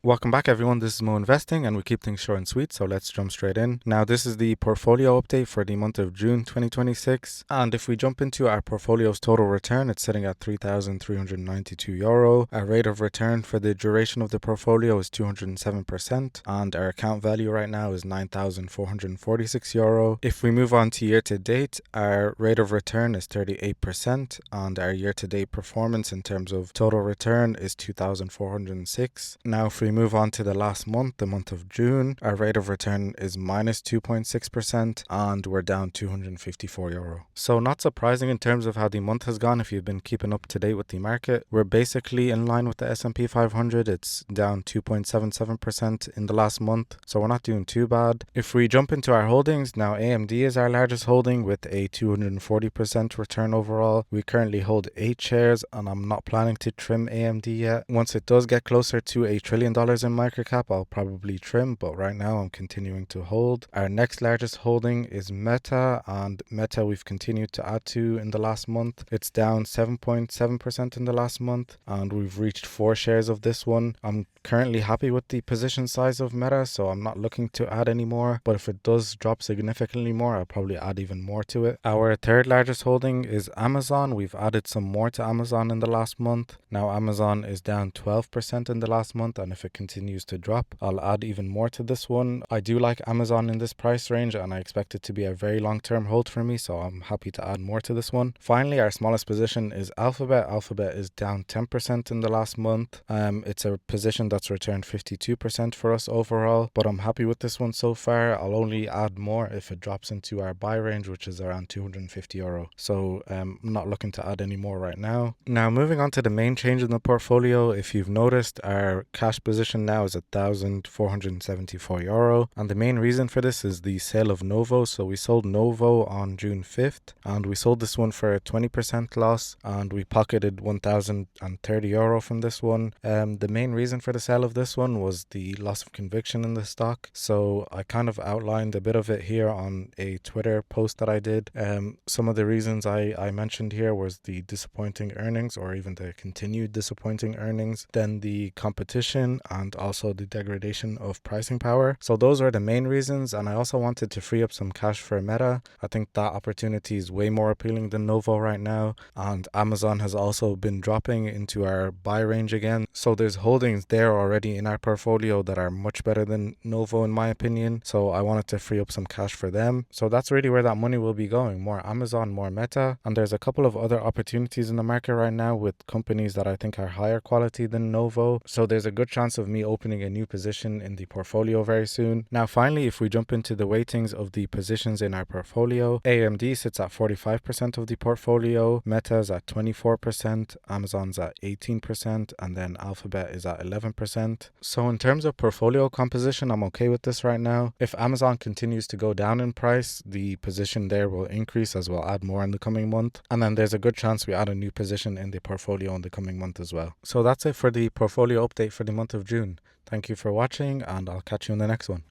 Welcome back, everyone. This is Mo Investing, and we keep things short and sweet, so let's jump straight in. Now, this is the portfolio update for the month of June 2026. And if we jump into our portfolio's total return, it's sitting at €3,392. Our rate of return for the duration of the portfolio is 207%, and our account value right now is €9,446. If we move on to year to date, our rate of return is 38%, and our year to date performance in terms of total return is 2,406. Now, if we move on to the last month, the month of June, our rate of return is minus 2.6%, and we're down €254. So not surprising in terms of how the month has gone if you've been keeping up to date with the market. We're basically in line with the S&P 500. It's down 2.77% in the last month, so we're not doing too bad. If we jump into our holdings, now AMD is our largest holding with a 240% return overall. We currently hold 8 shares, and I'm not planning to trim AMD yet. Once it does get closer to $1 trillion in market cap, I'll probably trim, but right now I'm continuing to hold. Our next largest holding is Meta, and Meta we've continued to add to in the last month. It's down 7.7% in the last month, and we've reached 4 shares of this one. I'm currently happy with the position size of Meta, so I'm not looking to add any more, but if it does drop significantly more, I'll probably add even more to it. Our third largest holding is Amazon. We've added some more to Amazon in the last month. Now Amazon is down 12% in the last month, and if it continues to drop, I'll add even more to this one. I do like Amazon in this price range, and I expect it to be a very long-term hold for me, so I'm happy to add more to this one. Finally, our smallest position is Alphabet. Alphabet is down 10% in the last month. It's a position that's returned 52% for us overall, but I'm happy with this one so far. I'll only add more if it drops into our buy range, which is around €250. So I'm not looking to add any more right now. Now, moving on to the main change in the portfolio, if you've noticed, our cash position now is €1,474, and the main reason for this is the sale of Novo. So we sold Novo on June 5th, and we sold this one for a 20% loss, and we pocketed €1,030 from this one. The main reason for the sale of this one was the loss of conviction in the stock, so I kind of outlined a bit of it here on a Twitter post that I did. Some of the reasons I mentioned here was the disappointing earnings, or even the continued disappointing earnings, then the competition, and also the degradation of pricing power. So those are the main reasons, and I also wanted to free up some cash for Meta. I think that opportunity is way more appealing than Novo right now, and Amazon has also been dropping into our buy range again. So there's holdings there already in our portfolio that are much better than Novo in my opinion, so I wanted to free up some cash for them. So that's really where that money will be going: more Amazon, more Meta, and there's a couple of other opportunities in the market right now with companies that I think are higher quality than Novo, so there's a good chance of me opening a new position in the portfolio very soon. Now finally, if we jump into the weightings of the positions in our portfolio, AMD sits at 45% of the portfolio, Meta's at 24%, Amazon's at 18%, and then Alphabet is at 11%. So in terms of portfolio composition, I'm okay with this right now. If Amazon continues to go down in price, the position there will increase as we'll add more in the coming month, and then there's a good chance we add a new position in the portfolio in the coming month as well. So that's it for the portfolio update for the month of June. Thank you for watching, and I'll catch you in the next one.